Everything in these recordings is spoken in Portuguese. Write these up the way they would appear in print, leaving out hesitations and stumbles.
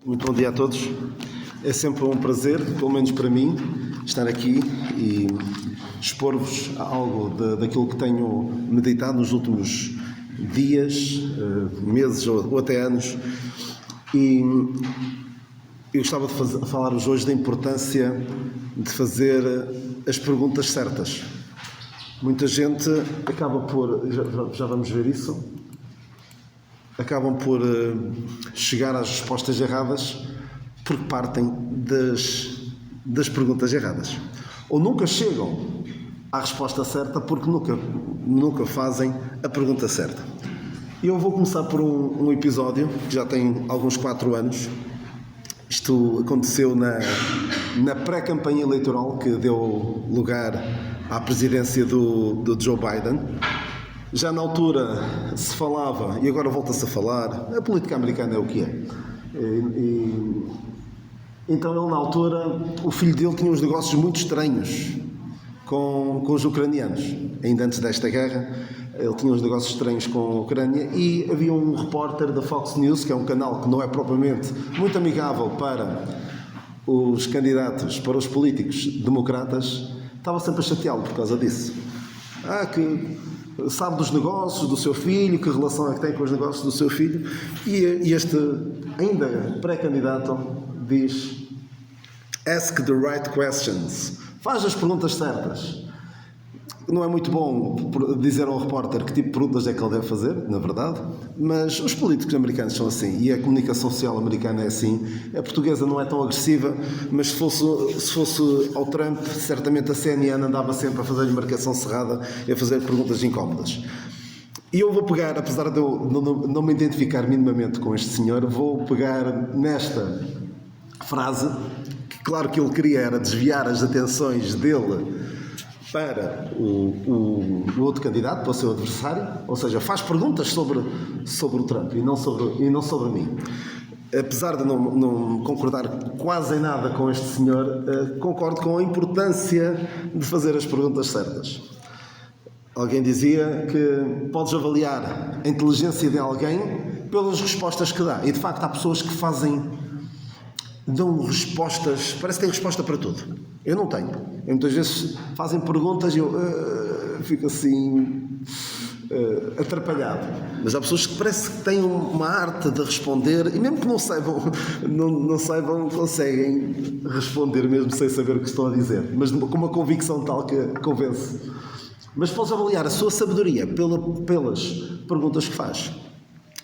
Muito bom dia a todos. É sempre um prazer, pelo menos para mim, estar aqui e expor-vos algo daquilo que tenho meditado nos últimos dias, meses ou até anos. E eu gostava de falar-vos hoje da importância de fazer as perguntas certas. Muita gente acaba por, já vamos ver isso, acabam por chegar às respostas erradas porque partem das perguntas erradas. Ou nunca chegam à resposta certa porque nunca fazem a pergunta certa. E eu vou começar por um episódio que já tem alguns 4 anos. Isto aconteceu na pré-campanha eleitoral que deu lugar à presidência do Joe Biden. Já na altura se falava, e agora volta-se a falar, a política americana é o que é. Então ele na altura, o filho dele tinha uns negócios muito estranhos com os ucranianos. Ainda antes desta guerra, ele tinha uns negócios estranhos com a Ucrânia e havia um repórter da Fox News, que é um canal que não é propriamente muito amigável para os candidatos, para os políticos democratas, estava sempre a chateá-lo por causa disso. Que sabe dos negócios do seu filho, que relação é que tem com os negócios do seu filho, e este, ainda pré-candidato, diz: ask the right questions, faz as perguntas certas. Não é muito bom dizer ao repórter que tipo de perguntas é que ele deve fazer, na verdade, mas os políticos americanos são assim, e a comunicação social americana é assim. A portuguesa não é tão agressiva, mas se fosse ao Trump, certamente a CNN andava sempre a fazer-lhe marcação cerrada e a fazer perguntas incómodas. E eu vou pegar, apesar de eu não me identificar minimamente com este senhor, vou pegar nesta frase, que claro que ele queria era desviar as atenções dele para o outro candidato, para o seu adversário, ou seja, faz perguntas sobre o Trump e não sobre mim. Apesar de não concordar quase em nada com este senhor, concordo com a importância de fazer as perguntas certas. Alguém dizia que podes avaliar a inteligência de alguém pelas respostas que dá. E de facto há pessoas que dão respostas, parece que têm resposta para tudo. Eu não tenho. E muitas vezes fazem perguntas e eu fico assim atrapalhado. Mas há pessoas que parece que têm uma arte de responder e mesmo que não saibam, conseguem responder mesmo sem saber o que estão a dizer, mas com uma convicção tal que convence. Mas podes avaliar a sua sabedoria pelas perguntas que faz.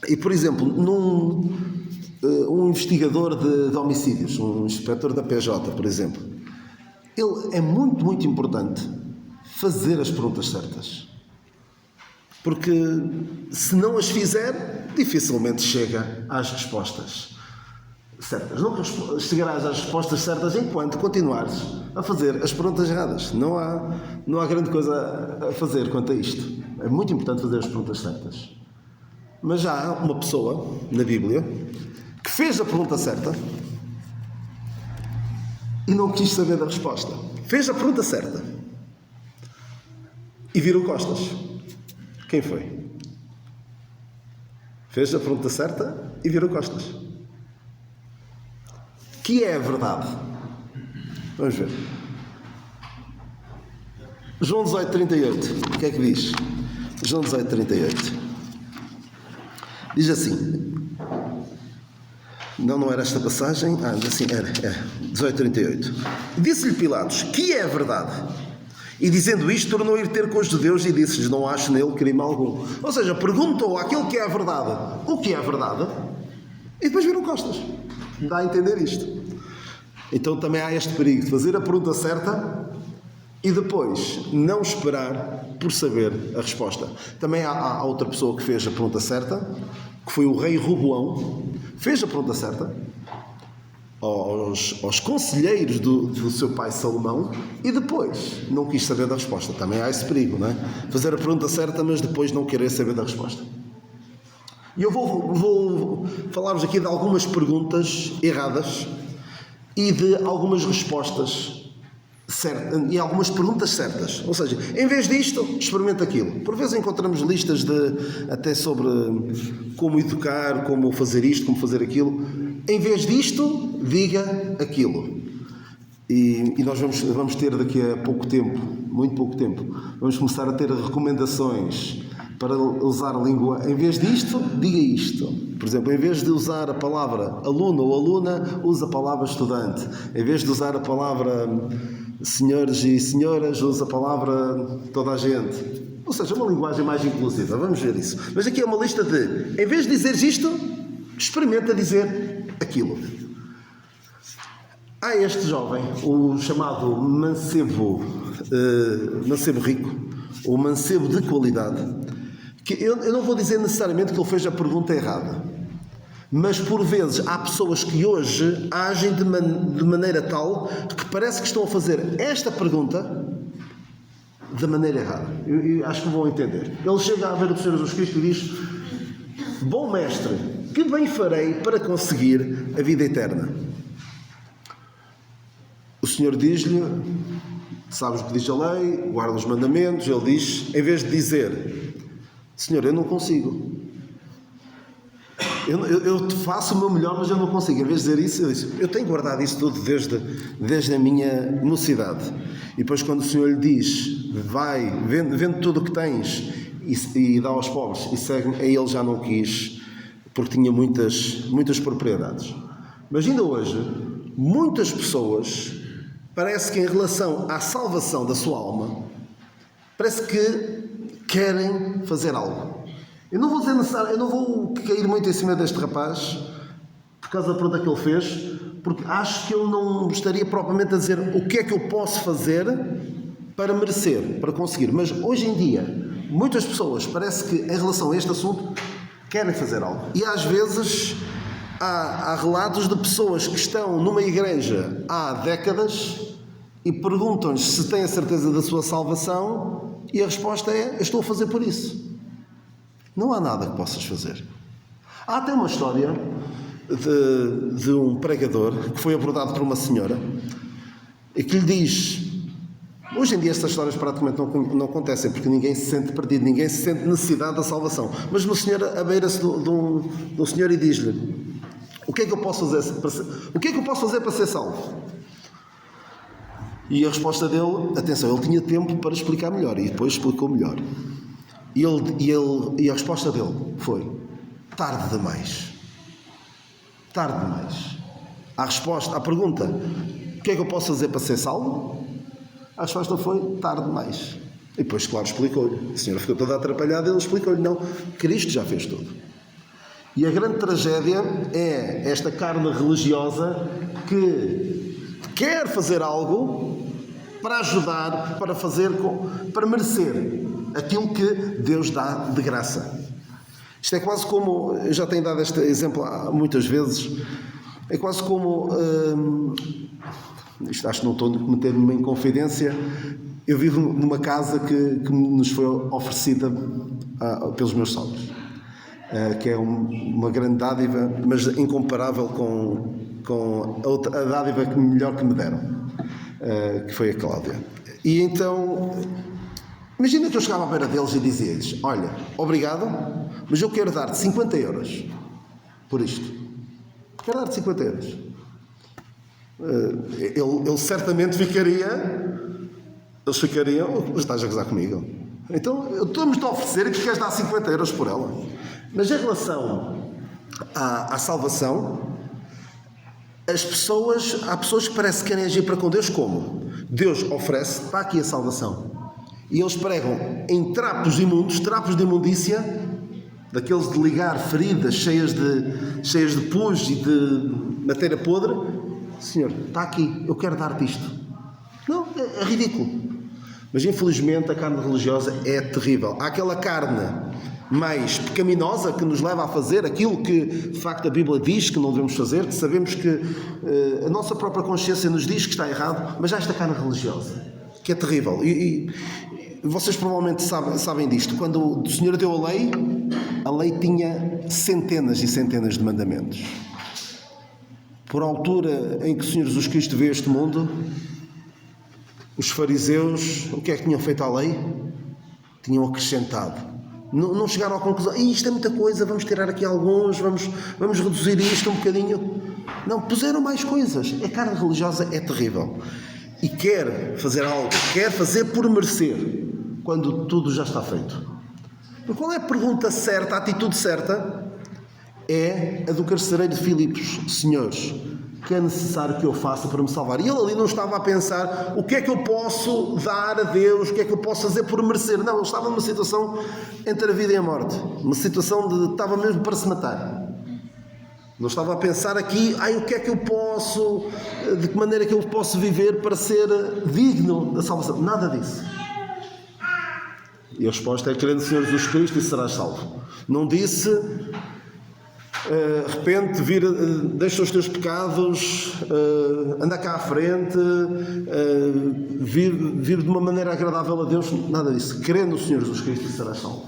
E, por exemplo, um investigador de homicídios, um inspetor da PJ, por exemplo, ele é muito, muito importante fazer as perguntas certas. Porque se não as fizer, dificilmente chega às respostas certas. Não chegarás às respostas certas enquanto continuares a fazer as perguntas erradas. Não há grande coisa a fazer quanto a isto. É muito importante fazer as perguntas certas. Mas já há uma pessoa na Bíblia que fez a pergunta certa e não quis saber da resposta. Fez a pergunta certa e virou costas. Quem foi? Fez a pergunta certa e virou costas. Que é a verdade? Vamos ver. João 18:38. O que é que diz? João 18:38. Diz assim. Não era esta passagem. Assim era. 18:38. Disse-lhe Pilatos: que é a verdade? E dizendo isto, tornou a ir ter com os judeus e disse-lhes: não acho nele crime algum. Ou seja, perguntou àquele que é a verdade o que é a verdade e depois viram costas. Dá a entender isto. Então também há este perigo de fazer a pergunta certa e depois não esperar por saber a resposta. Também há outra pessoa que fez a pergunta certa, que foi o rei Roboão. Fez a pergunta certa aos conselheiros do seu pai Salomão e depois não quis saber da resposta. Também há esse perigo, não é? Fazer a pergunta certa, mas depois não querer saber da resposta. E eu vou falar-vos aqui de algumas perguntas erradas e de algumas respostas certas, e algumas perguntas certas. Ou seja, em vez disto, experimenta aquilo. Por vezes encontramos listas até sobre como educar, como fazer isto, como fazer aquilo. em vez disto, diga aquilo. E nós vamos ter daqui a pouco tempo, muito pouco tempo, vamos começar a ter recomendações para usar a língua. Em vez disto, diga isto. Por exemplo, em vez de usar a palavra aluno ou aluna, usa a palavra estudante. Em vez de usar a palavra senhores e senhoras, usa a palavra toda a gente. Ou seja, uma linguagem mais inclusiva. Vamos ver isso. Mas aqui é uma lista de, em vez de dizeres isto, experimenta dizer aquilo. Há este jovem, o chamado mancebo rico, ou mancebo de qualidade, que eu não vou dizer necessariamente que ele fez a pergunta errada, mas por vezes há pessoas que hoje agem de maneira tal que parece que estão a fazer esta pergunta da maneira errada. Eu acho que vão entender. Ele chega a ver o Senhor Jesus Cristo e diz: bom mestre, que bem farei para conseguir a vida eterna? O Senhor diz-lhe: sabes o que diz a lei, guarda os mandamentos. Ele diz, em vez de dizer: Senhor, eu não consigo, eu faço o meu melhor, mas eu não consigo. Em vez de dizer isso, ele diz: eu tenho guardado isso tudo desde a minha mocidade. E depois, quando o Senhor lhe diz: vai, vende tudo o que tens e dá aos pobres, e segue-me, a ele já não quis, porque tinha muitas propriedades. Mas ainda hoje, muitas pessoas, parece que em relação à salvação da sua alma, parece que querem fazer algo. Eu não vou dizer necessário, eu não vou cair muito em cima deste rapaz, por causa da pergunta que ele fez, porque acho que ele não estaria propriamente a dizer o que é que eu posso fazer para merecer, para conseguir. Mas hoje em dia, muitas pessoas, parece que em relação a este assunto, querem fazer algo. E às vezes há relatos de pessoas que estão numa igreja há décadas e perguntam-lhes se têm a certeza da sua salvação, e a resposta é: eu estou a fazer por isso. Não há nada que possas fazer. Há até uma história de um pregador que foi abordado por uma senhora e que lhe diz... Hoje em dia estas histórias praticamente não acontecem, porque ninguém se sente perdido, ninguém se sente necessidade da salvação. Mas uma senhora abeira-se do senhor e diz-lhe: o que é que eu posso fazer para ser salvo? E a resposta dele, atenção, ele tinha tempo para explicar melhor, e depois explicou melhor. E a resposta dele foi: tarde demais. Tarde demais. À pergunta: o que é que eu posso fazer para ser salvo? A resposta foi: tarde demais. E depois, claro, explicou-lhe. A senhora ficou toda atrapalhada e ele explicou-lhe: não, Cristo já fez tudo. E a grande tragédia é esta carne religiosa que quer fazer algo para ajudar, para merecer aquilo que Deus dá de graça. Isto é quase como, eu já tenho dado este exemplo muitas vezes, é quase como, isto acho que não estou a meter-me em confidência, eu vivo numa casa que nos foi oferecida pelos meus sogros, que é uma grande dádiva, mas incomparável com a dádiva melhor que me deram, que foi a Cláudia. E então, imagina que eu chegava à beira deles e dizia-lhes: olha, obrigado, mas eu quero dar-te 50 euros por isto. Quero dar-te 50 euros. Ele certamente eles ficariam: estás a gozar comigo? Então, estamos-te a oferecer que queres dar 50 euros por ela. Mas em relação à salvação, há pessoas que parece que querem agir para com Deus como? Deus oferece, está aqui a salvação. E eles pregam em trapos imundos, trapos de imundícia, daqueles de ligar feridas cheias de pus e de matéria podre. Senhor, está aqui, eu quero dar-te isto. Não, é ridículo. Mas infelizmente a carne religiosa é terrível. Há aquela carne mais pecaminosa que nos leva a fazer aquilo que de facto a Bíblia diz que não devemos fazer, que sabemos que a nossa própria consciência nos diz que está errado, mas há esta carne religiosa que é terrível. E vocês provavelmente sabem disto. Quando o Senhor deu a lei tinha centenas e centenas de mandamentos. Por altura em que o Senhor Jesus Cristo veio a este mundo, os fariseus, o que é que tinham feito à lei? Tinham acrescentado. Não chegaram à conclusão: isto é muita coisa, vamos tirar aqui alguns, vamos reduzir isto um bocadinho. Não, puseram mais coisas. A carne religiosa é terrível. E quer fazer algo, quer fazer por merecer, quando tudo já está feito. Mas qual é a pergunta certa, a atitude certa? É a do carcereiro de Filipos. Senhores, que é necessário que eu faça para me salvar? E ele ali não estava a pensar o que é que eu posso dar a Deus, o que é que eu posso fazer por merecer. Não, ele estava numa situação entre a vida e a morte. Uma situação de estava mesmo para se matar. Não estava a pensar aqui, o que é que eu posso, de que maneira que eu posso viver para ser digno da salvação. Nada disso. E a resposta é: crê no Senhor Jesus Cristo e serás salvo. Não disse, arrepende, deixa os teus pecados, anda cá à frente, vive de uma maneira agradável a Deus. Nada disso. Crê no Senhor Jesus Cristo e serás salvo.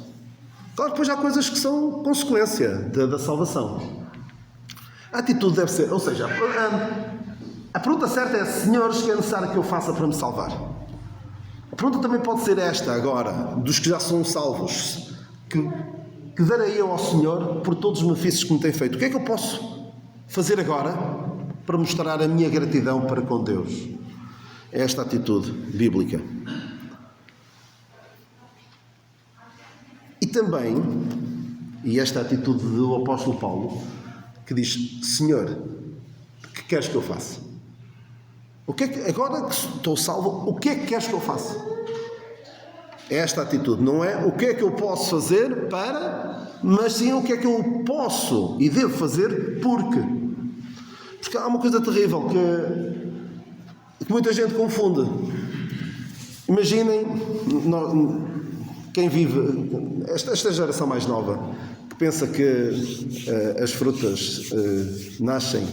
Claro que depois há coisas que são consequência da salvação. A atitude deve ser, ou seja, a pergunta certa é: senhores, que é necessário que eu faça para me salvar? A pergunta também pode ser esta agora, dos que já são salvos: que darei eu ao Senhor por todos os benefícios que me tem feito? O que é que eu posso fazer agora para mostrar a minha gratidão para com Deus? É esta atitude bíblica. E também, e esta atitude do apóstolo Paulo, que diz: Senhor, que queres que eu faça? Agora que estou salvo, o que é que queres que eu faça? É esta atitude, não é o que é que eu posso fazer para, mas sim o que é que eu posso e devo fazer porque há uma coisa terrível que muita gente confunde. Imaginem, quem vive, esta geração mais nova, pensa que as frutas nascem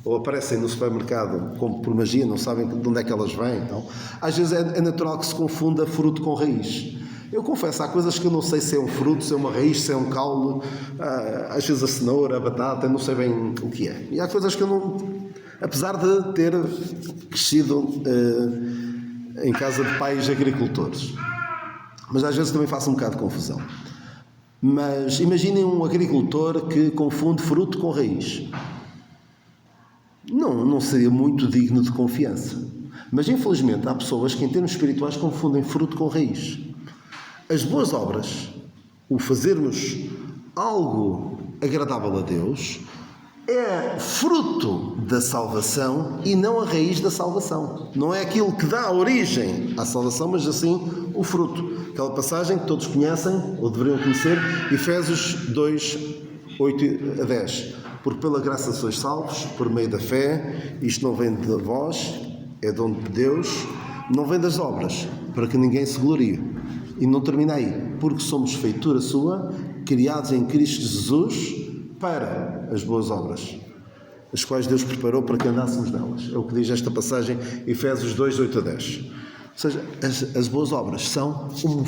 ou aparecem no supermercado como por magia, não sabem de onde é que elas vêm. Então, às vezes é natural que se confunda fruto com raiz. Eu confesso, há coisas que eu não sei se é um fruto, se é uma raiz, se é um caule, às vezes a cenoura, a batata, eu não sei bem o que é. E há coisas que eu não... Apesar de ter crescido em casa de pais agricultores. Mas às vezes também faço um bocado de confusão. Mas imaginem um agricultor que confunde fruto com raiz. Não seria muito digno de confiança. Mas infelizmente há pessoas que em termos espirituais confundem fruto com raiz. As boas obras, o fazermos algo agradável a Deus, é fruto da salvação e não a raiz da salvação. Não é aquilo que dá origem à salvação, mas assim o fruto. Aquela passagem que todos conhecem, ou deveriam conhecer, Efésios 2, 8 a 10. Porque pela graça sois salvos, por meio da fé, isto não vem de vós, é dom de Deus, não vem das obras, para que ninguém se glorie. E não termina aí, porque somos feitura sua, criados em Cristo Jesus, para as boas obras, as quais Deus preparou para que andássemos nelas. É o que diz esta passagem, Efésios 2, 8 a 10. Ou seja, as boas obras são uma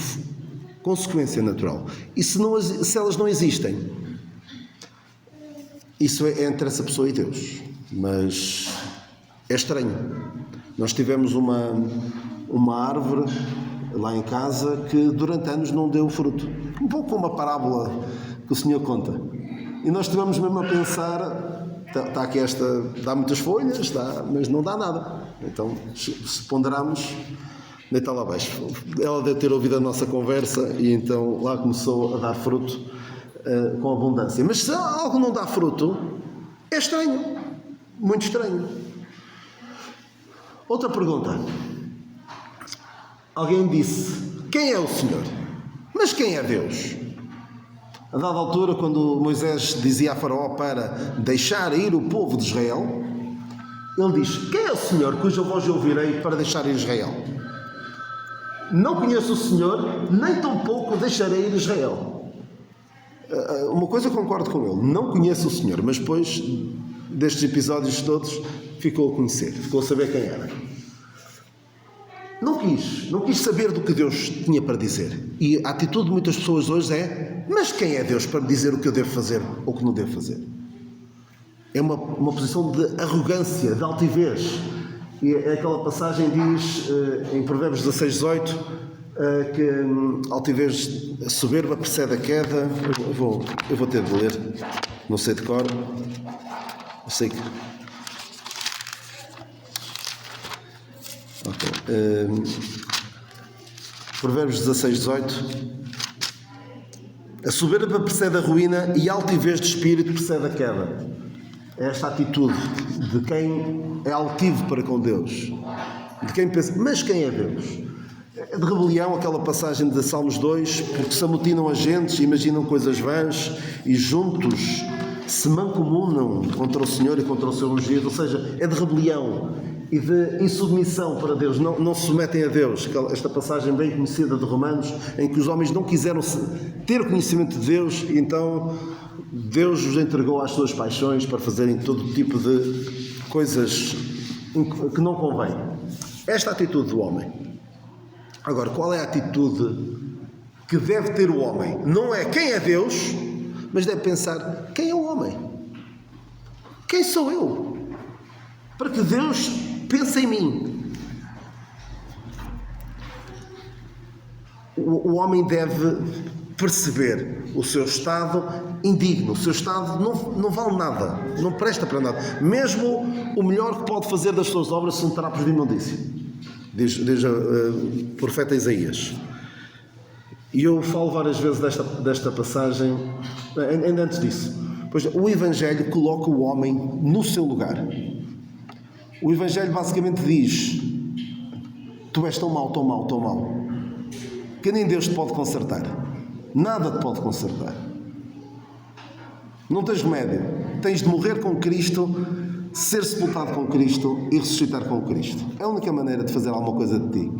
consequência natural. E se elas não existem, isso é entre essa pessoa e Deus. Mas é estranho. Nós tivemos uma árvore lá em casa que durante anos não deu fruto. Um pouco como a parábola que o Senhor conta. E nós estivemos mesmo a pensar, está aqui dá muitas folhas, mas não dá nada. Então, se ponderarmos, deita lá abaixo. Ela deve ter ouvido a nossa conversa e então lá começou a dar fruto com abundância. Mas se algo não dá fruto, é estranho. Muito estranho. Outra pergunta. Alguém disse: quem é o Senhor? Mas quem é Deus? A dada altura, quando Moisés dizia a Faraó para deixar ir o povo de Israel, ele diz: quem é o Senhor cuja voz eu ouvirei para deixar ir Israel? Não conheço o Senhor, nem tampouco deixarei ir Israel. Uma coisa eu concordo com ele: não conheço o Senhor, mas depois destes episódios todos ficou a conhecer, ficou a saber quem era. Não quis saber do que Deus tinha para dizer. E a atitude de muitas pessoas hoje é: mas quem é Deus para me dizer o que eu devo fazer ou o que não devo fazer? É uma posição de arrogância, de altivez. E aquela passagem diz, em Provérbios 16, 18, que altivez soberba precede a queda. Eu vou ter de ler, não sei de cor. Eu sei que Okay. Provérbios 16, 18. A soberba precede a ruína e a altivez de espírito precede a queda. É esta atitude de quem é altivo para com Deus. De quem pensa, mas quem é Deus? É de rebelião aquela passagem de Salmos 2, porque se amotinam agentes, imaginam coisas vãs e juntos se mancomunam contra o Senhor e contra o seu ungido. Ou seja, é de rebelião e de insubmissão para Deus, não se submetem a Deus. Esta passagem bem conhecida de Romanos, em que os homens não quiseram ter conhecimento de Deus, e então Deus os entregou às suas paixões para fazerem todo tipo de coisas que não convém. Esta atitude do homem. Agora, qual é a atitude que deve ter o homem? Não é quem é Deus, mas deve pensar quem é o homem? Quem sou eu? Para que Deus pense em mim. O homem deve perceber o seu estado indigno, o seu estado não vale nada, não presta para nada. Mesmo o melhor que pode fazer das suas obras são trapos de imundícia, diz o profeta Isaías. E eu falo várias vezes desta passagem, ainda antes disso. Pois o Evangelho coloca o homem no seu lugar. O Evangelho basicamente diz: tu és tão mau, tão mau, tão mau, que nem Deus te pode consertar. Nada te pode consertar. Não tens remédio. Tens de morrer com Cristo, ser sepultado com Cristo e ressuscitar com Cristo. É a única maneira de fazer alguma coisa de ti.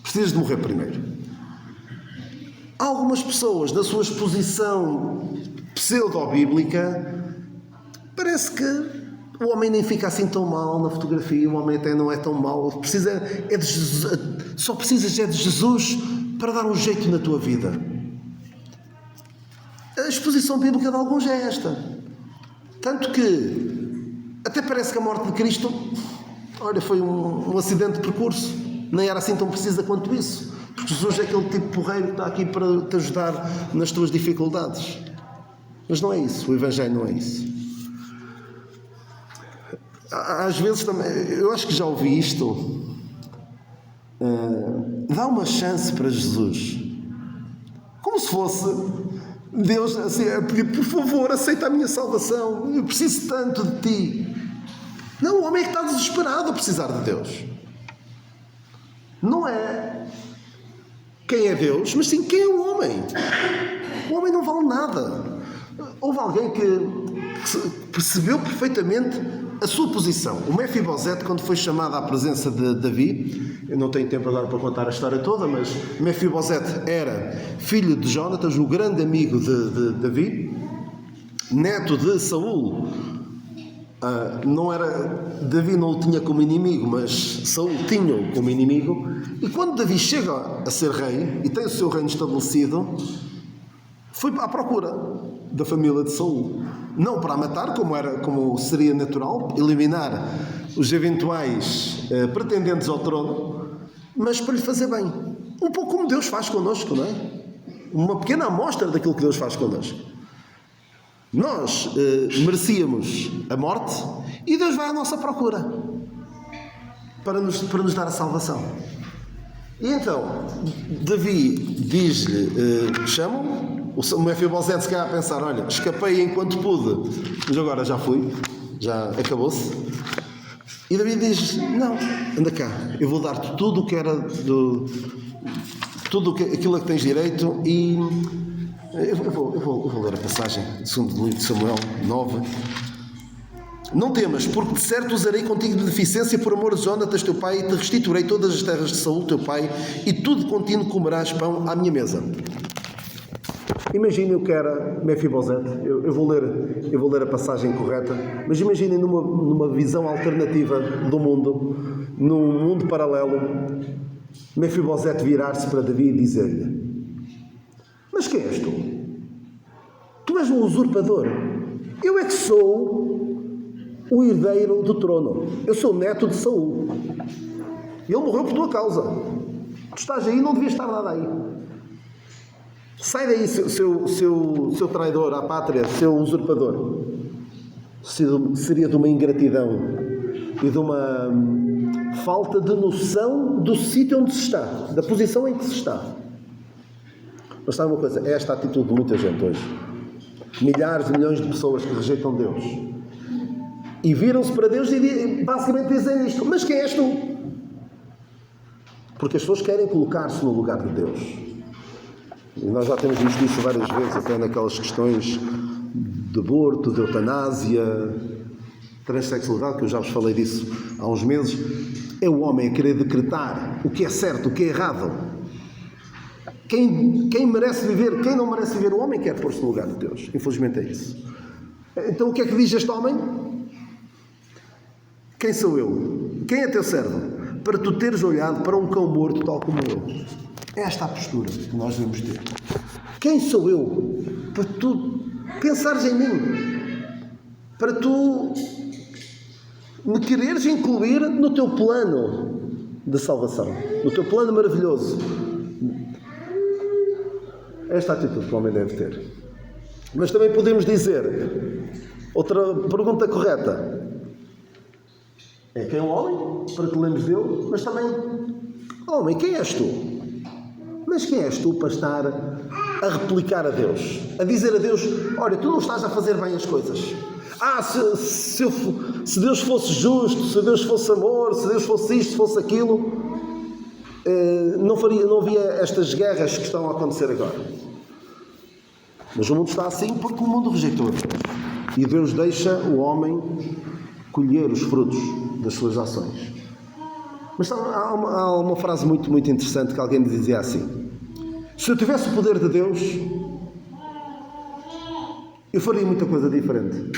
Precisas de morrer primeiro. Há algumas pessoas, na sua exposição pseudo-bíblica, parece que o homem nem fica assim tão mal na fotografia, o homem até não é tão mau. Só precisas de Jesus para dar um jeito na tua vida. A exposição bíblica de alguns é esta. Tanto que até parece que a morte de Cristo, olha, foi um acidente de percurso. Nem era assim tão precisa quanto isso. Porque Jesus é aquele tipo porreiro que está aqui para te ajudar nas tuas dificuldades. Mas não é isso. O Evangelho não é isso. Às vezes também, eu acho que já ouvi isto. Dá uma chance para Jesus. Como se fosse Deus assim, a pedir, por favor, aceita a minha salvação. Eu preciso tanto de ti. Não, o homem é que está desesperado a precisar de Deus. Não é quem é Deus, mas sim quem é o homem. O homem não vale nada. Houve alguém que percebeu perfeitamente a sua posição. O Mefibosete, quando foi chamado à presença de Davi, eu não tenho tempo agora para contar a história toda, mas Mefibosete era filho de Jonatas, o grande amigo de Davi, neto de Saul. Davi não o tinha como inimigo, mas Saul tinha-o como inimigo. E quando Davi chega a ser rei e tem o seu reino estabelecido, foi à procura da família de Saul. Não para a matar, como seria natural, eliminar os eventuais pretendentes ao trono, mas para lhe fazer bem. Um pouco como Deus faz connosco, não é? Uma pequena amostra daquilo que Deus faz connosco. Nós merecíamos a morte e Deus vai à nossa procura para nos dar a salvação. E então, Davi diz-lhe, chamam-me. O Mefibosete se calhar a pensar, olha, escapei enquanto pude, mas agora já fui, já acabou-se. E Davi diz, não, anda cá, eu vou dar-te tudo o que era, aquilo a que tens direito, e eu vou ler a passagem, segundo o livro de Samuel 9. Não temas, porque de certo usarei contigo de deficiência por amor de Jonatas teu pai, e te restituirei todas as terras de Saul teu pai, e tudo de contínuo comerás pão à minha mesa. Imaginem o que era Mefibosete. Eu vou ler a passagem correta, mas imaginem numa visão alternativa do mundo, num mundo paralelo, Mefibosete virar-se para Davi e dizer-lhe: mas quem és tu? Tu és um usurpador. Eu é que sou o herdeiro do trono. Eu sou o neto de Saul. Ele morreu por tua causa. Tu estás aí e não devias estar nada aí. Sai daí, seu traidor à pátria, seu usurpador. Seria de uma ingratidão e de uma falta de noção do sítio onde se está, da posição em que se está. Mas sabe uma coisa? É esta a atitude de muita gente hoje. Milhares de milhões de pessoas que rejeitam Deus e viram-se para Deus e basicamente dizem isto: mas quem és tu? Porque as pessoas querem colocar-se no lugar de Deus. E nós já temos visto isso várias vezes, até naquelas questões de aborto, de eutanásia, transexualidade, que eu já vos falei disso há uns meses. É o homem a querer decretar o que é certo, o que é errado. Quem merece viver, quem não merece viver, o homem quer pôr-se no lugar de Deus. Infelizmente é isso. Então o que é que diz este homem? Quem sou eu? Quem é teu servo? Para tu teres olhado para um cão morto tal como eu. É esta a postura que nós devemos ter. Quem sou eu? Para tu pensares em mim. Para tu me quereres incluir no teu plano de salvação. No teu plano maravilhoso. Esta atitude que o homem deve ter. Mas também podemos dizer, outra pergunta correta, é quem é o homem? Para que lemos dele, mas também, homem, quem és tu? Mas quem és tu para estar a replicar a Deus? A dizer a Deus, olha, tu não estás a fazer bem as coisas. Se Deus fosse justo, se Deus fosse amor, se Deus fosse isto, se fosse aquilo, não havia estas guerras que estão a acontecer agora. Mas o mundo está assim porque o mundo rejeitou a Deus. E Deus deixa o homem colher os frutos das suas ações. Mas há uma frase muito, muito interessante que alguém dizia assim: se eu tivesse o poder de Deus, eu faria muita coisa diferente.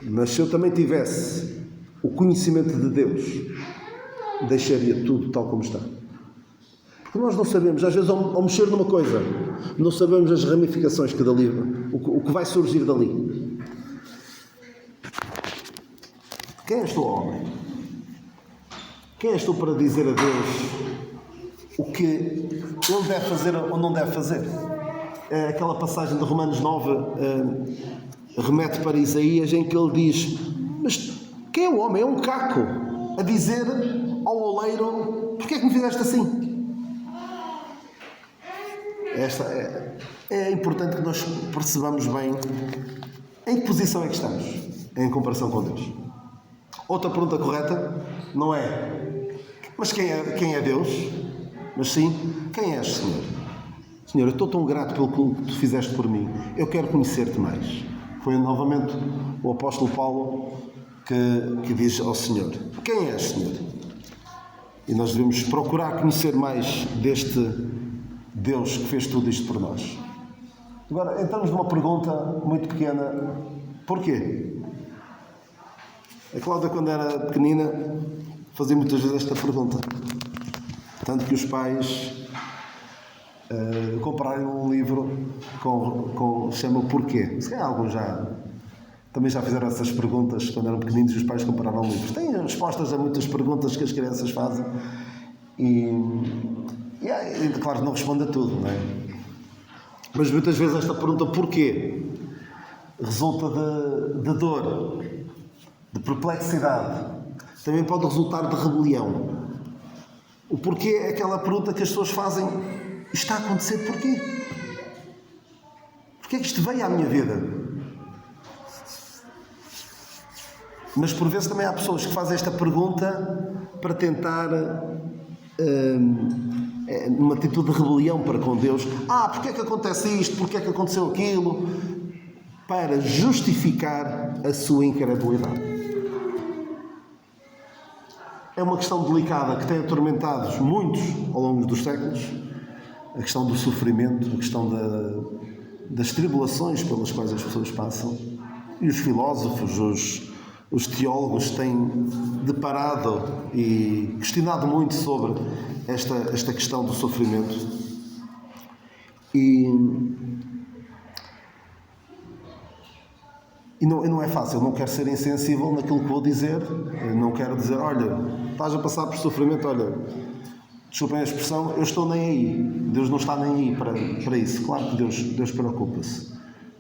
Mas se eu também tivesse o conhecimento de Deus, deixaria tudo tal como está. Porque nós não sabemos, às vezes ao mexer numa coisa, não sabemos as ramificações que dali, o que vai surgir dali. Quem és tu, homem? Quem és tu para dizer a Deus o que Ele deve fazer ou não deve fazer? Aquela passagem de Romanos 9 remete para Isaías, em que ele diz: mas quem é o homem? É um caco a dizer ao oleiro: porquê é que me fizeste assim? É importante que nós percebamos bem em que posição é que estamos em comparação com Deus. Outra pergunta correta não é mas quem é Deus? Mas sim, quem és, Senhor? Senhor, eu estou tão grato pelo que tu fizeste por mim. Eu quero conhecer-te mais. Foi novamente o apóstolo Paulo que diz ao Senhor: quem és, Senhor? E nós devemos procurar conhecer mais deste Deus que fez tudo isto por nós. Agora, entramos numa pergunta muito pequena: porquê? A Cláudia, quando era pequenina, fazia muitas vezes esta pergunta. Tanto que os pais compraram um livro com chama Porquê. Se calhar alguns também já fizeram essas perguntas quando eram pequeninos e os pais compraram livros. Têm respostas a muitas perguntas que as crianças fazem e claro, não responde a tudo, não é? Mas muitas vezes esta pergunta porquê resulta de dor, de perplexidade, também pode resultar de rebelião. O porquê é aquela pergunta que as pessoas fazem: isto está a acontecer porquê? Porquê é que isto veio à minha vida? Mas por vezes também há pessoas que fazem esta pergunta para tentar numa atitude de rebelião para com Deus. Porquê é que acontece isto? Porquê é que aconteceu aquilo? Para justificar a sua incredulidade. É uma questão delicada que tem atormentado muitos ao longo dos séculos. A questão do sofrimento, a questão das tribulações pelas quais as pessoas passam. E os filósofos, os teólogos têm deparado e questionado muito sobre esta questão do sofrimento. E não é fácil. Eu não quero ser insensível naquilo que vou dizer. Eu não quero dizer: olha, estás a passar por sofrimento, olha, desculpem a expressão, eu estou nem aí. Deus não está nem aí para isso. Claro que Deus preocupa-se.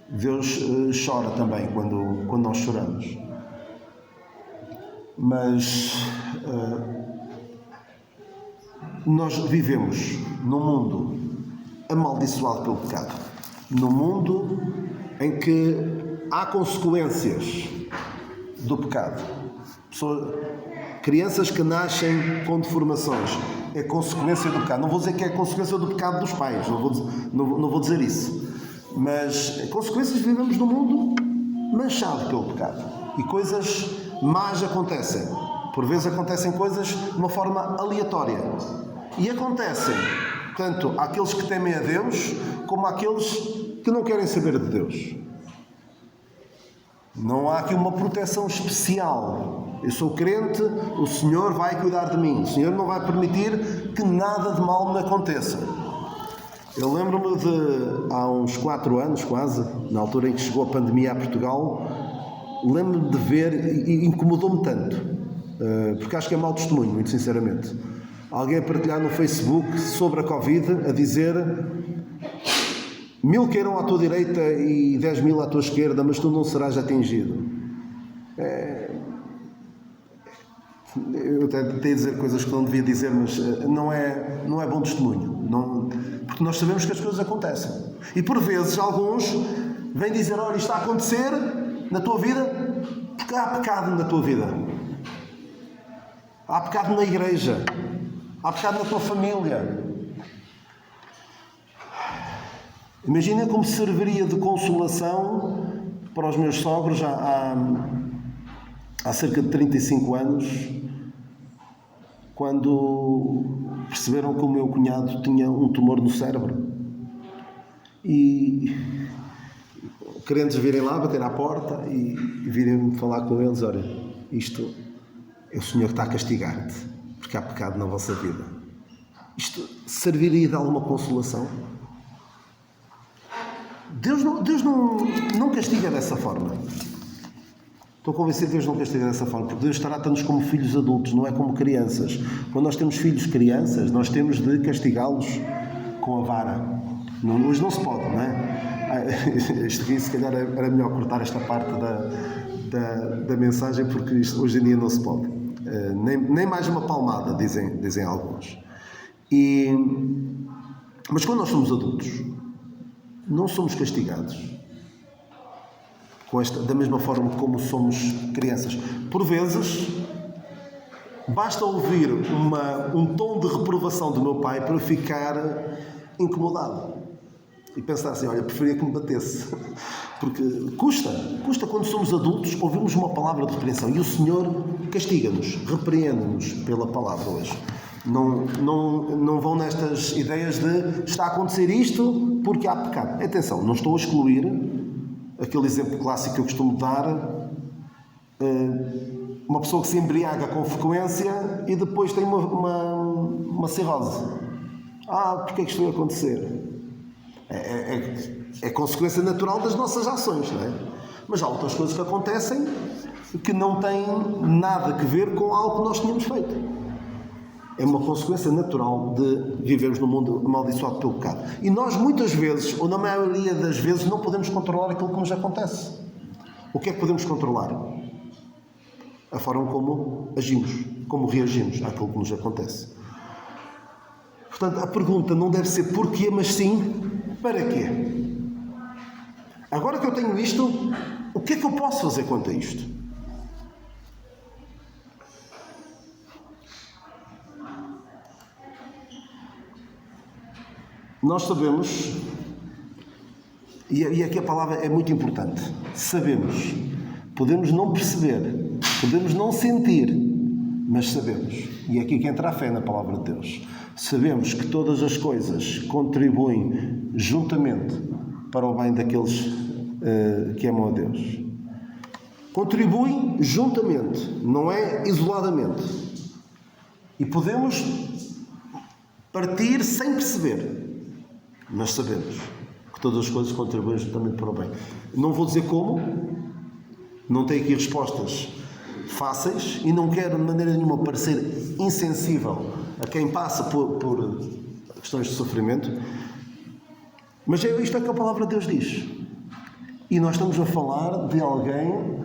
Deus chora também quando nós choramos. Mas nós vivemos num mundo amaldiçoado pelo pecado, num mundo em que há consequências do pecado. Crianças que nascem com deformações é consequência do pecado. Não vou dizer que é consequência do pecado dos pais, não vou dizer isso, mas consequências, vivemos num mundo manchado pelo pecado e coisas más acontecem. Por vezes acontecem coisas de uma forma aleatória e acontecem tanto àqueles que temem a Deus como àqueles que não querem saber de Deus. Não há aqui uma proteção especial. Eu sou crente, o Senhor vai cuidar de mim. O Senhor não vai permitir que nada de mal me aconteça. Eu lembro-me de, há uns 4 anos quase, na altura em que chegou a pandemia a Portugal, lembro-me de ver, e incomodou-me tanto, porque acho que é mau testemunho, muito sinceramente. Alguém a partilhar no Facebook sobre a Covid, a dizer: 1000 queiram à tua direita e 10.000 à tua esquerda, mas tu não serás atingido. Eu até tentei dizer coisas que não devia dizer, mas não é bom testemunho. Porque nós sabemos que as coisas acontecem. E por vezes alguns vêm dizer: olha, isto está a acontecer na tua vida porque há pecado na tua vida. Há pecado na igreja. Há pecado na tua família. Imagina como serviria de consolação para os meus sogros há cerca de 35 anos, quando perceberam que o meu cunhado tinha um tumor no cérebro. E crentes virem lá, bater à porta e virem falar com eles: olha, isto é o Senhor que está a castigar-te, porque há pecado na vossa vida. Isto serviria de alguma consolação? Deus não castiga dessa forma. Estou convencido que Deus não castiga dessa forma, porque Deus trata-nos como filhos adultos, não é como crianças. Quando nós temos filhos crianças, nós temos de castigá-los com a vara. Hoje não se pode, não é? Isto aqui, se calhar, era melhor cortar esta parte da mensagem, porque isto, hoje em dia não se pode. Nem mais uma palmada, dizem alguns. Mas quando nós somos adultos, não somos castigados da mesma forma como somos crianças. Por vezes, basta ouvir um tom de reprovação do meu pai para eu ficar incomodado e pensar assim: olha, preferia que me batesse. Porque custa quando somos adultos ouvirmos uma palavra de repreensão, e o Senhor castiga-nos, repreende-nos pela palavra hoje. Não vão nestas ideias de está a acontecer isto porque há pecado. Atenção, não estou a excluir aquele exemplo clássico que eu costumo dar, uma pessoa que se embriaga com frequência e depois tem uma cirrose. Porque é que isto vai acontecer? É consequência natural das nossas ações, não é? Mas há outras coisas que acontecem que não têm nada a ver com algo que nós tínhamos feito. É uma consequência natural de vivermos num mundo amaldiçoado pelo pecado. E nós, muitas vezes, ou na maioria das vezes, não podemos controlar aquilo que nos acontece. O que é que podemos controlar? A forma como agimos, como reagimos àquilo que nos acontece. Portanto, a pergunta não deve ser porquê, mas sim para quê. Agora que eu tenho isto, o que é que eu posso fazer quanto a isto? Nós sabemos, e aqui a palavra é muito importante, sabemos. Podemos não perceber, podemos não sentir, mas sabemos. E é aqui que entra a fé na palavra de Deus. Sabemos que todas as coisas contribuem juntamente para o bem daqueles que amam a Deus. Contribuem juntamente, não é isoladamente. E podemos partir sem perceber. Mas sabemos que todas as coisas contribuem juntamente para o bem. Não vou dizer como, não tenho aqui respostas fáceis e não quero de maneira nenhuma parecer insensível a quem passa por questões de sofrimento, mas isto é que a palavra de Deus diz. E nós estamos a falar de alguém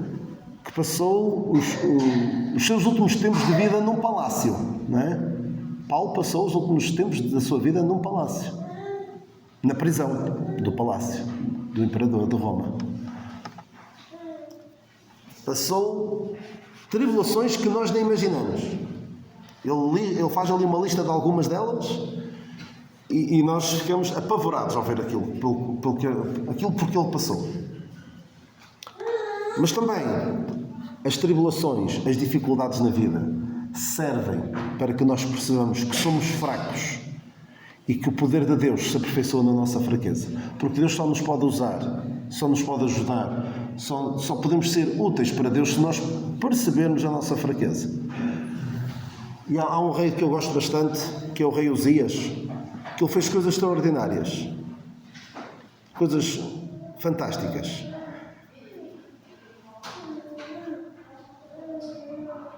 que passou os seus últimos tempos de vida num palácio, não é? Paulo passou os últimos tempos da sua vida num palácio, na prisão do palácio do imperador de Roma. Passou tribulações que nós nem imaginamos. Ele faz ali uma lista de algumas delas e nós ficamos apavorados ao ver aquilo porque ele passou. Mas também as tribulações, as dificuldades na vida servem para que nós percebamos que somos fracos e que o poder de Deus se aperfeiçoa na nossa fraqueza. Porque Deus só nos pode usar, só nos pode ajudar, só podemos ser úteis para Deus se nós percebermos a nossa fraqueza. E há um rei que eu gosto bastante, que é o rei Uzias, que ele fez coisas extraordinárias, coisas fantásticas.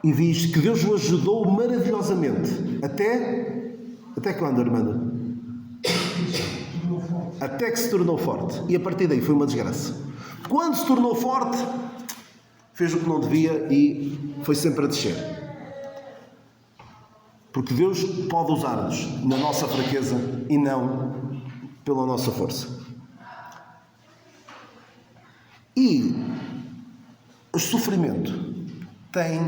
E diz que Deus o ajudou maravilhosamente. Até quando, Armando? Até que se tornou forte. E a partir daí foi uma desgraça. Quando se tornou forte, fez o que não devia e foi sempre a descer. Porque Deus pode usar-nos na nossa fraqueza e não pela nossa força. E o sofrimento tem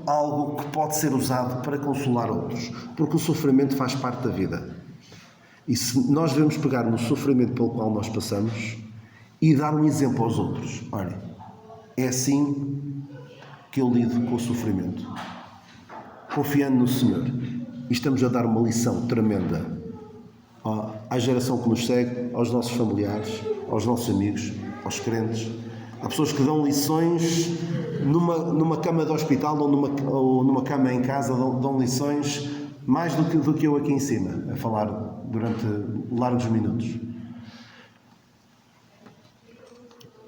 algo que pode ser usado para consolar outros, porque o sofrimento faz parte da vida. E se nós devemos pegar no sofrimento pelo qual nós passamos e dar um exemplo aos outros. Olha, é assim que eu lido com o sofrimento, confiando no Senhor. E estamos a dar uma lição tremenda à geração que nos segue, aos nossos familiares, aos nossos amigos, aos crentes. Há pessoas que dão lições numa cama de hospital ou numa cama em casa, dão lições mais do que eu aqui em cima, a falar durante largos minutos.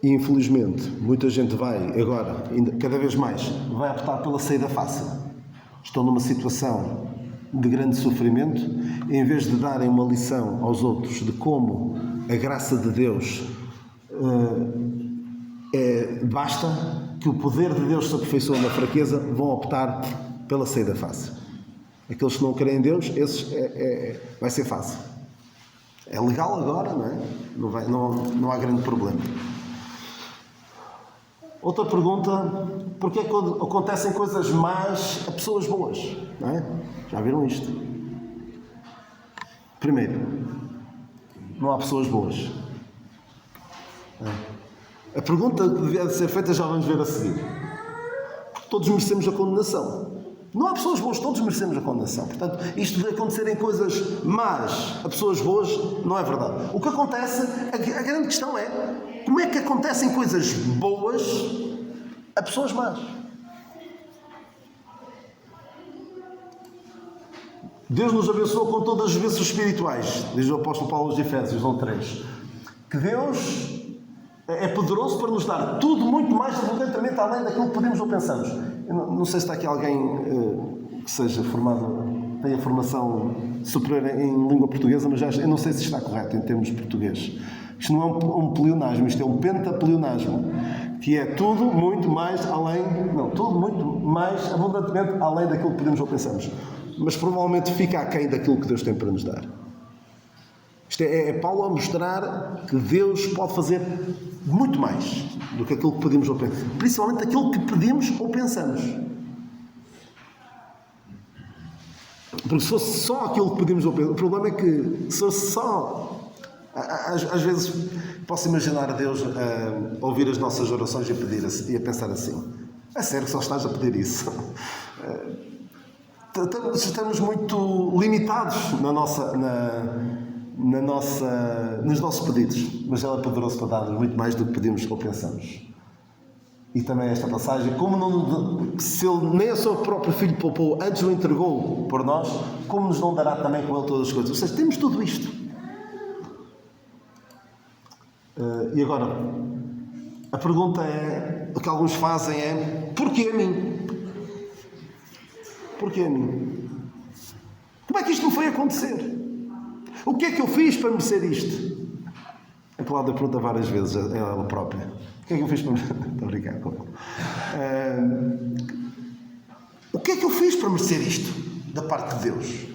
E infelizmente, muita gente vai agora, cada vez mais, vai optar pela saída fácil. Estão numa situação de grande sofrimento, em vez de darem uma lição aos outros de como a graça de Deus basta, que o poder de Deus se aperfeiçoa na fraqueza, vão optar pela saída fácil. Aqueles que não creem em Deus, esses vai ser fácil. É legal agora, não é? Não há grande problema. Outra pergunta: porquê é que acontecem coisas más a pessoas boas? Não é? Já viram isto? Primeiro, não há pessoas boas. A pergunta que devia ser feita já vamos ver a seguir. Porque todos merecemos a condenação. Não há pessoas boas, todos merecemos a condenação. Portanto, isto de acontecerem coisas más a pessoas boas não é verdade. O que acontece, a grande questão é: como é que acontecem coisas boas a pessoas más? Deus nos abençoou com todas as bênçãos espirituais, diz o apóstolo Paulo aos Efésios 1:3. Que Deus é poderoso para nos dar tudo muito mais abundantemente além daquilo que podemos ou pensamos. Eu não sei se está aqui alguém que seja formado, tenha formação superior em língua portuguesa, mas eu não sei se está correto em termos de português. Isto não é um pleonasmo, isto é um pentapleonasmo, que é tudo muito mais além, tudo muito mais abundantemente além daquilo que podemos ou pensamos. Mas provavelmente fica aquém daquilo que Deus tem para nos dar. Isto é Paulo a mostrar que Deus pode fazer muito mais do que aquilo que pedimos ou pensamos. Principalmente aquilo que pedimos ou pensamos. Porque se fosse só aquilo que pedimos ou pensamos, o problema é que se fosse só... Às vezes posso imaginar a Deus a ouvir as nossas orações e a pensar assim: é sério que só estás a pedir isso? Estamos muito limitados nos nossos pedidos, mas Ele é poderoso para dar-nos muito mais do que pedimos ou pensamos. E também esta passagem, se Ele nem o seu próprio Filho poupou, antes o entregou por nós, como nos não dará também com Ele todas as coisas? Ou seja, temos tudo isto. E agora, a pergunta que alguns fazem é: porquê a mim? Porquê a mim? Como é que isto me foi acontecer? O que é que eu fiz para merecer isto? A Cláudia pergunta várias vezes a ela própria. O que é que eu fiz para... Estou a brincar com ele. O que é que eu fiz para merecer isto da parte de Deus?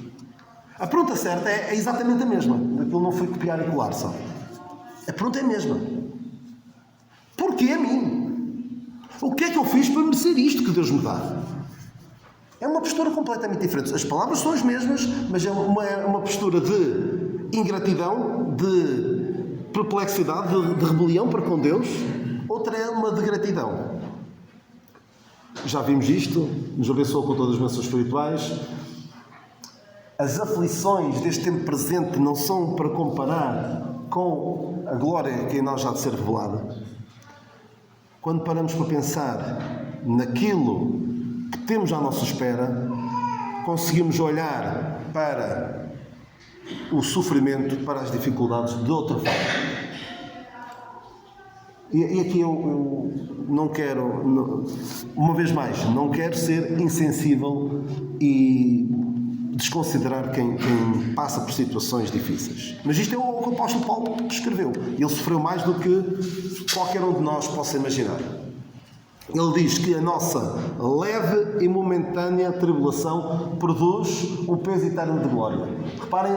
A pergunta certa é exatamente a mesma. Aquilo não foi copiar e colar só. A pergunta é a mesma. Porquê a mim? O que é que eu fiz para merecer isto que Deus me dá? É uma postura completamente diferente. As palavras são as mesmas, mas é uma postura de ingratidão, de perplexidade, de rebelião para com Deus. Outra é uma de gratidão. Já vimos isto, nos abençoou com todas as bênçãos espirituais. As aflições deste tempo presente não são para comparar com a glória que em nós há de ser revelada. Quando paramos para pensar naquilo que temos à nossa espera, conseguimos olhar para o sofrimento, para as dificuldades de outra forma. E aqui eu não quero, uma vez mais, não quero ser insensível e desconsiderar quem passa por situações difíceis. Mas isto é o que o apóstolo Paulo escreveu. Ele sofreu mais do que qualquer um de nós possa imaginar. Ele diz que a nossa leve e momentânea tribulação produz um peso eterno de glória. Reparem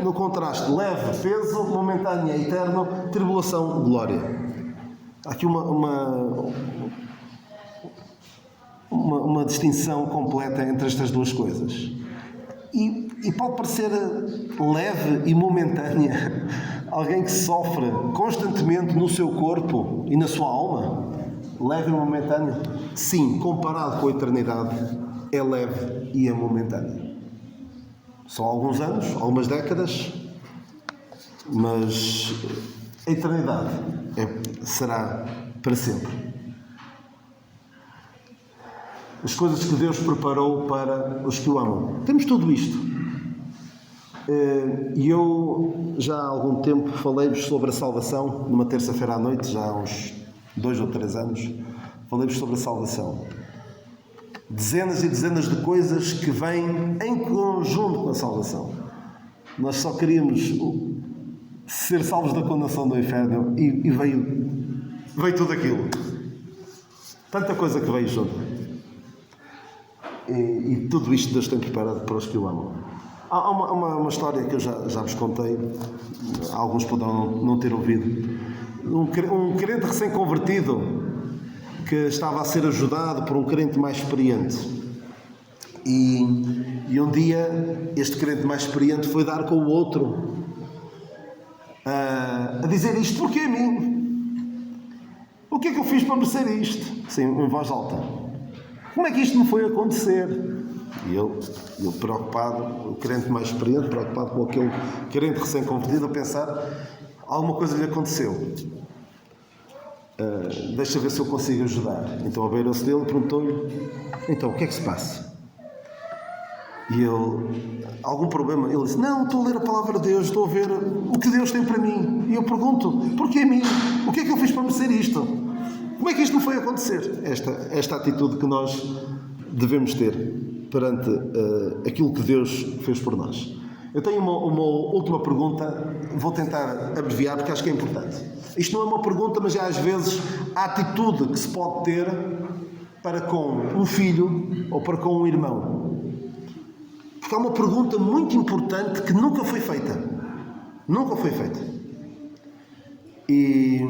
no contraste. Leve, peso, momentânea, eterno, tribulação, glória. Há aqui uma distinção completa entre estas duas coisas. E pode parecer leve e momentânea alguém que sofre constantemente no seu corpo e na sua alma. Leve e momentâneo? Sim, comparado com a eternidade, é leve e é momentâneo. São alguns anos, algumas décadas, mas a eternidade será para sempre. As coisas que Deus preparou para os que o amam. Temos tudo isto. E eu já há algum tempo falei-vos sobre a salvação, numa terça-feira à noite, já há uns 2 ou 3 anos, falei-vos sobre a salvação. Dezenas e dezenas de coisas que vêm em conjunto com a salvação. Nós só queríamos ser salvos da condenação do inferno e veio tudo aquilo. Tanta coisa que veio junto. E tudo isto Deus tem preparado para os que o amam. Há uma história que eu já vos contei, alguns poderão não ter ouvido. Um crente recém-convertido que estava a ser ajudado por um crente mais experiente. E um dia este crente mais experiente foi dar com o outro a dizer isto: porquê a mim? O que é que eu fiz para merecer isto? Sim, em voz alta. Como é que isto me foi acontecer? E ele preocupado, o crente mais experiente, preocupado com aquele crente recém-convertido, a pensar: alguma coisa lhe aconteceu. Deixa ver se eu consigo ajudar. Então abeirou-se dele e perguntou-lhe: então, o que é que se passa? E ele: algum problema? Ele disse: não, estou a ler a palavra de Deus, estou a ver o que Deus tem para mim. E eu pergunto: porquê a mim? O que é que eu fiz para merecer isto? Como é que isto não foi acontecer? Esta atitude que nós devemos ter perante aquilo que Deus fez por nós. Eu tenho uma última pergunta, vou tentar abreviar porque acho que é importante. Isto não é uma pergunta, mas é às vezes a atitude que se pode ter para com um filho ou para com um irmão. Porque há uma pergunta muito importante que nunca foi feita. Nunca foi feita. E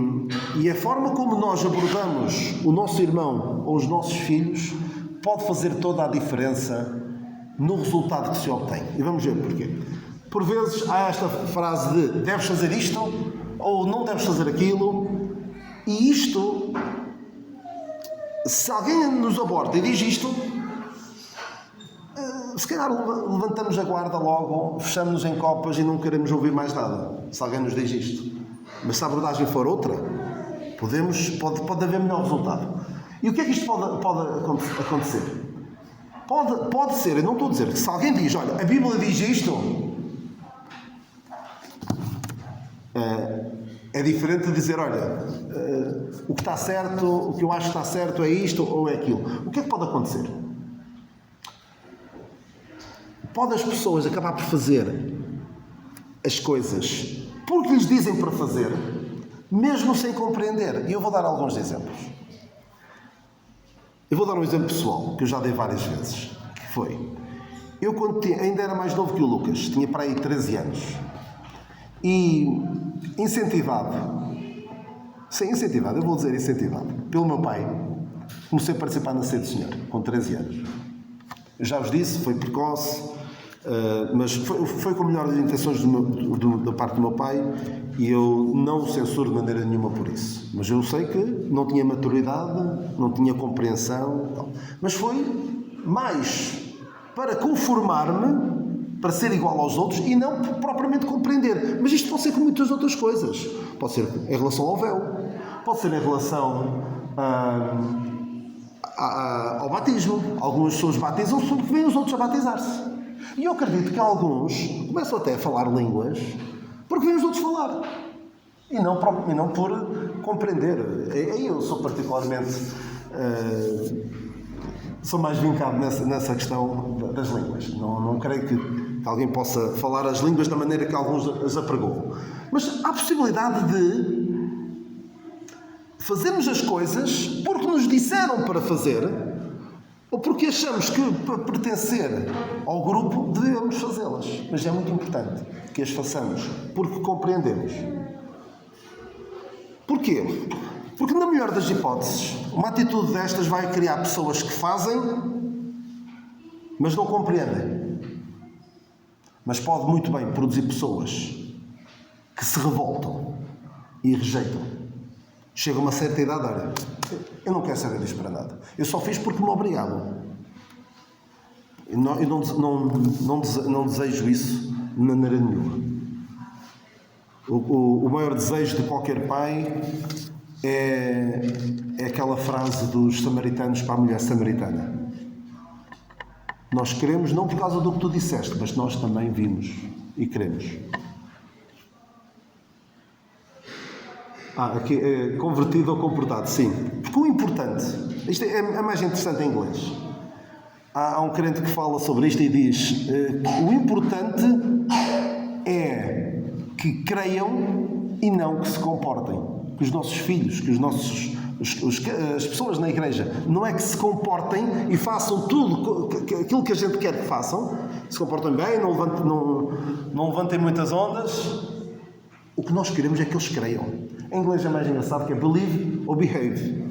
a forma como nós abordamos o nosso irmão ou os nossos filhos pode fazer toda a diferença no resultado que se obtém. E vamos ver porquê. Por vezes há esta frase de deves fazer isto ou não deves fazer aquilo. E isto, se alguém nos aborda e diz isto, se calhar levantamos a guarda logo, fechamos-nos em copas e não queremos ouvir mais nada, se alguém nos diz isto. Mas se a abordagem for outra, pode haver melhor resultado. E o que é que isto pode acontecer? Pode ser, eu não estou a dizer que se alguém diz: olha, a Bíblia diz isto, é diferente de dizer: olha, o que está certo, o que eu acho que está certo é isto ou é aquilo. O que é que pode acontecer? Pode as pessoas acabar por fazer as coisas porque lhes dizem para fazer, mesmo sem compreender. E eu vou dar alguns exemplos. Eu vou dar um exemplo pessoal, que eu já dei várias vezes, que foi, eu quando ainda era mais novo que o Lucas, tinha para aí 13 anos, e incentivado, eu vou dizer incentivado, pelo meu pai, comecei a participar na Ceia do Senhor, com 13 anos. Eu já vos disse, foi precoce, mas foi com a melhor das intenções da parte do meu pai, e eu não o censuro de maneira nenhuma por isso. Mas eu sei que não tinha maturidade, não tinha compreensão, tal. Mas foi mais para conformar-me, para ser igual aos outros e não propriamente compreender. Mas isto pode ser com muitas outras coisas. Pode ser em relação ao véu, pode ser em relação ao batismo. Algumas pessoas batizam-se porque veem os outros a batizar-se. E eu acredito que alguns começam até a falar línguas porque veem os outros falar. E não por compreender. Eu sou particularmente... sou mais vincado nessa questão das línguas. Não creio que alguém possa falar as línguas da maneira que alguns as apregoam. Mas há a possibilidade de fazermos as coisas porque nos disseram para fazer, ou porque achamos que para pertencer ao grupo devemos fazê-las. Mas é muito importante que as façamos porque compreendemos. Porquê? Porque, na melhor das hipóteses, uma atitude destas vai criar pessoas que fazem, mas não compreendem. Mas pode muito bem produzir pessoas que se revoltam e rejeitam. Chega a uma certa idade, olha, eu não quero saber disto para nada. Eu só fiz porque me obrigavam. Eu não desejo isso de maneira nenhuma. O maior desejo de qualquer pai é aquela frase dos samaritanos para a mulher samaritana. Nós queremos não por causa do que tu disseste, mas nós também vimos e queremos. Aqui é convertido ou comportado, sim. Porque o importante, isto é mais interessante em inglês. Há um crente que fala sobre isto e diz que o importante é que creiam e não que se comportem. Que os nossos filhos, que as pessoas na igreja, não é que se comportem e façam tudo aquilo que a gente quer que façam, se comportem bem, não levantem muitas ondas. O que nós queremos é que eles creiam. Em inglês é mais engraçado, que é believe ou behave.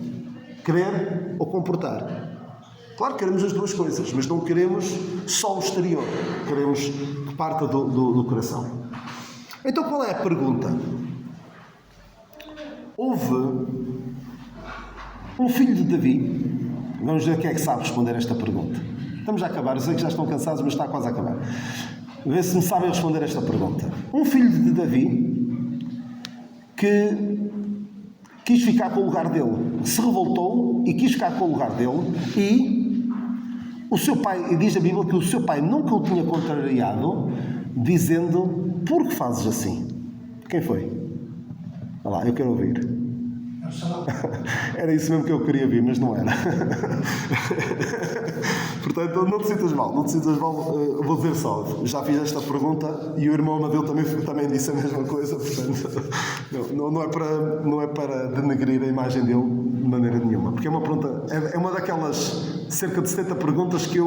Crer ou comportar. Claro que queremos as duas coisas, mas não queremos só o exterior. Queremos que parta do coração. Então qual é a pergunta? Houve um filho de Davi. Vamos ver quem é que sabe responder esta pergunta. Estamos a acabar. Eu sei que já estão cansados, mas está quase a acabar. Vê se me sabem responder esta pergunta. Um filho de Davi que quis ficar com o lugar dele. Se revoltou e quis ficar com o lugar dele. E o seu pai, e diz a Bíblia que o seu pai nunca o tinha contrariado, dizendo: por que fazes assim? Quem foi? Olha lá, eu quero ouvir. Era isso mesmo que eu queria ouvir, mas não era. Portanto, não te sintas mal, vou dizer só, já fiz esta pergunta e o irmão Amadeu também disse a mesma coisa, portanto, não é para denegrir a imagem dele de maneira nenhuma, porque é uma pergunta, é uma daquelas cerca de 70 perguntas que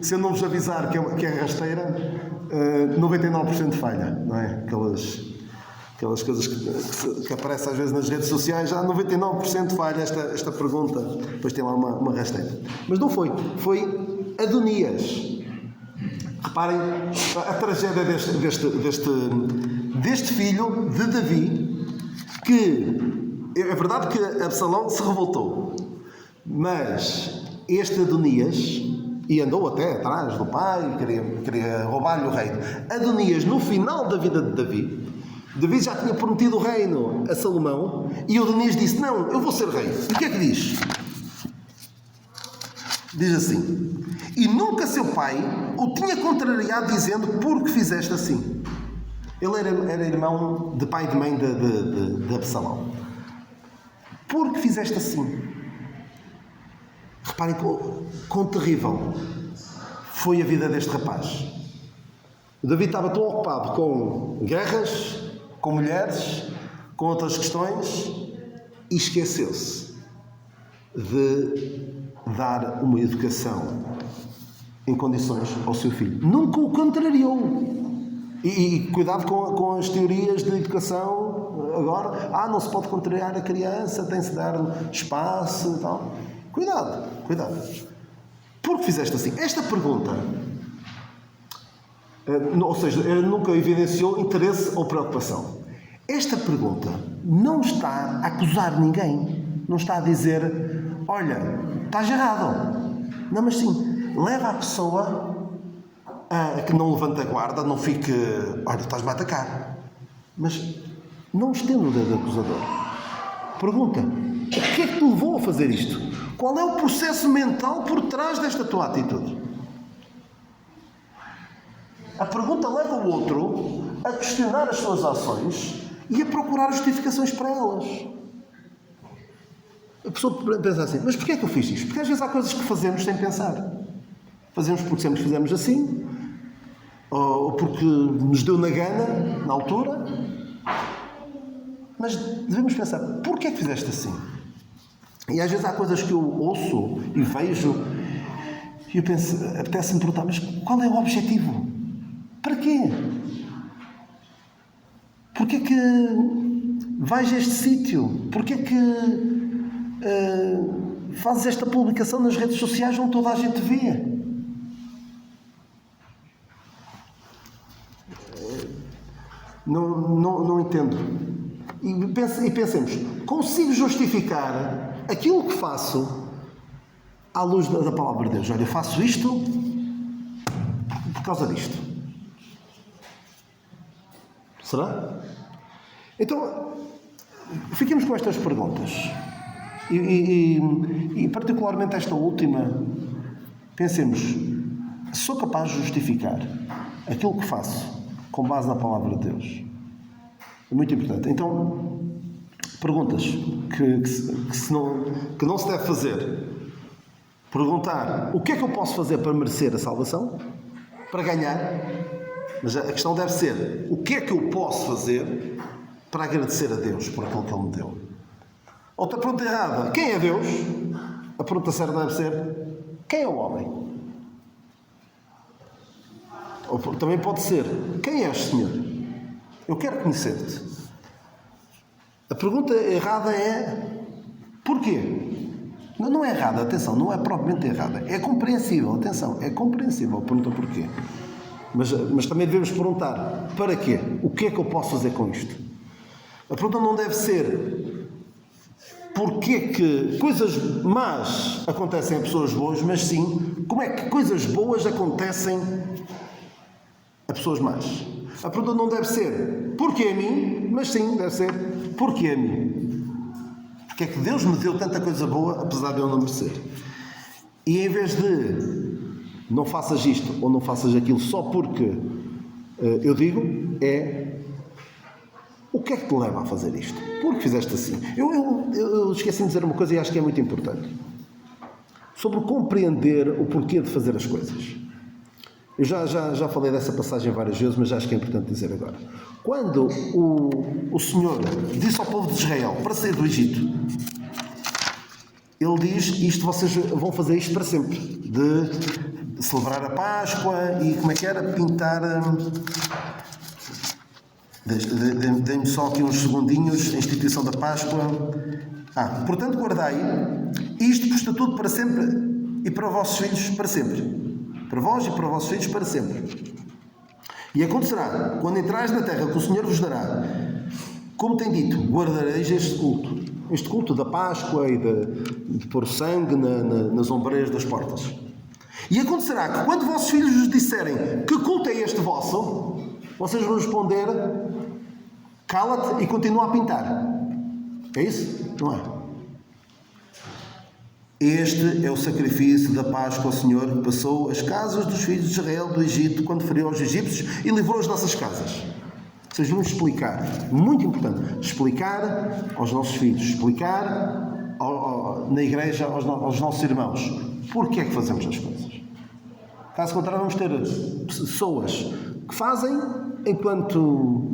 se eu não vos avisar que é rasteira, 99% falha, não é? Aquelas coisas que aparecem às vezes nas redes sociais, já 99% falha esta pergunta, depois tem lá uma rasteira. Mas não foi. Foi Adonias. Reparem a tragédia deste filho de Davi, que é verdade que Absalão se revoltou, mas este Adonias, e andou até atrás do pai, queria roubar-lhe o reino. Adonias, no final da vida de Davi já tinha prometido o reino a Salomão e Adonias disse: não, eu vou ser rei. E o que é que diz? Diz assim: e nunca seu pai o tinha contrariado dizendo: por que fizeste assim? Ele era irmão de pai e de mãe de Absalão. Por que fizeste assim? Reparem quão terrível foi a vida deste rapaz. O Davi estava tão ocupado com guerras, com mulheres, com outras questões e esqueceu-se de dar uma educação em condições ao seu filho. Nunca o contrariou. E cuidado com as teorias de educação agora. Não se pode contrariar a criança, tem-se de dar espaço e tal. Cuidado. Por que fizeste assim? Esta pergunta, ou seja, nunca evidenciou interesse ou preocupação. Esta pergunta não está a acusar ninguém. Não está a dizer, olha, estás errado. Não, mas sim, leva a pessoa a que não levante a guarda, não fique, olha, estás-me a atacar. Mas não estenda o dedo acusador. Pergunta, o que é que te levou a fazer isto? Qual é o processo mental por trás desta tua atitude? A pergunta leva o outro a questionar as suas ações e a procurar justificações para elas. A pessoa pensa assim, mas porquê é que eu fiz isto? Porque às vezes há coisas que fazemos sem pensar. Fazemos porque sempre fizemos assim, ou porque nos deu na gana, na altura. Mas devemos pensar, porquê é que fizeste assim? E às vezes há coisas que eu ouço e vejo e eu penso, apetece-me perguntar, mas qual é o objetivo? Para quê? Porquê é que vais a este sítio? Porquê é que fazes esta publicação nas redes sociais onde toda a gente vê? Não entendo. E pensemos, consigo justificar aquilo que faço à luz da palavra de Deus? Olha, eu faço isto por causa disto. Será? Então, fiquemos com estas perguntas. E particularmente esta última, pensemos, sou capaz de justificar aquilo que faço com base na palavra de Deus? É muito importante. Então, perguntas que não se deve fazer. Perguntar, o que é que eu posso fazer para merecer a salvação? Para ganhar? Mas a questão deve ser, o que é que eu posso fazer para agradecer a Deus por aquilo que Ele me deu? Outra pergunta errada, quem é Deus? A pergunta certa deve ser, quem é o homem? Ou também pode ser, quem és, Senhor? Eu quero conhecer-te. A pergunta errada é, porquê? Não é errada, atenção, não é propriamente errada. É compreensível, atenção, é compreensível. Pergunta porquê. Mas também devemos perguntar, para quê? O que é que eu posso fazer com isto? A pergunta não deve ser, porquê que coisas más acontecem a pessoas boas, mas sim, como é que coisas boas acontecem a pessoas más? A pergunta não deve ser, porquê a mim? Mas sim, deve ser, porquê a mim? Porque é que Deus me deu tanta coisa boa, apesar de eu não merecer? E em vez de não faças isto ou não faças aquilo só porque eu digo, o que é que te leva a fazer isto? Por que fizeste assim? Eu esqueci de dizer uma coisa e acho que é muito importante. Sobre compreender o porquê de fazer as coisas. Eu já falei dessa passagem várias vezes, mas acho que é importante dizer agora. Quando o Senhor disse ao povo de Israel para sair do Egito, Ele diz, isto vocês vão fazer isto para sempre, de celebrar a Páscoa e como é que era? Pintar... Dê-me só aqui uns segundinhos, a instituição da Páscoa. Portanto, guardai isto por estatuto para sempre e para os vossos filhos para sempre. Para vós e para os vossos filhos para sempre. E acontecerá, quando entrares na terra que o Senhor vos dará, como tem dito, guardareis este culto da Páscoa e de pôr sangue nas ombreiras das portas. E acontecerá que quando vossos filhos vos disserem, que culto é este vosso? Vocês vão responder, cala-te e continua a pintar. É isso? Não é? Este é o sacrifício da Páscoa ao Senhor que passou as casas dos filhos de Israel do Egito quando feriu aos egípcios e livrou as nossas casas. Vocês vão explicar, muito importante, explicar aos nossos filhos, explicar na igreja aos nossos irmãos porque é que fazemos as coisas. Caso contrário, vamos ter pessoas que fazem enquanto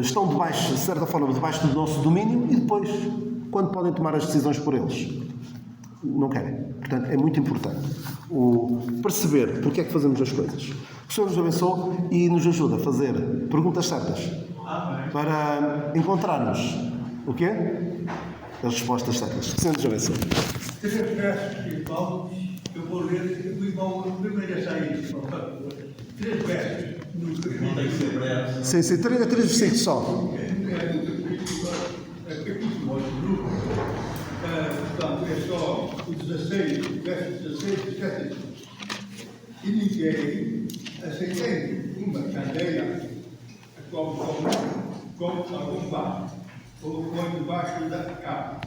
estão debaixo, de certa forma, debaixo do nosso domínio e depois, quando podem tomar as decisões por eles, não querem. Portanto, é muito importante perceber porque é que fazemos as coisas. O Senhor nos abençoe e nos ajuda a fazer perguntas certas para encontrarmos o quê? As respostas certas. O Senhor nos abençoe. Três versos, irmão, eu vou ler o irmão primeiro a sair, por favor. Três versos. Não tem que ser breve. Sim, três versículos só. Capítulo do grupo. Portanto, é só o 16, verso 16 e 17. E ninguém, acendendo uma candeia, como algum barro, ou põe debaixo da capa,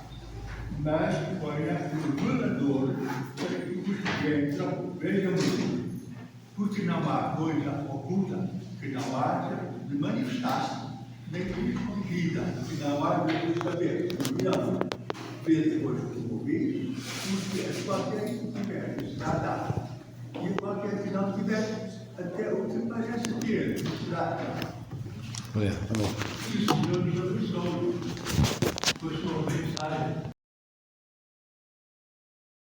mas põe no velador para que os que entram vejam isso. Porque não há coisa oculta que não haja de manifestar-se, nem que escondida, que não há de saber. Não, vê depois do ouvir, porque a qualquer que tiver será dado, e qualquer que não tiver, até o que mais é ter será dado. Obrigado. Que o Senhor nos abençoe com a sua mensagem.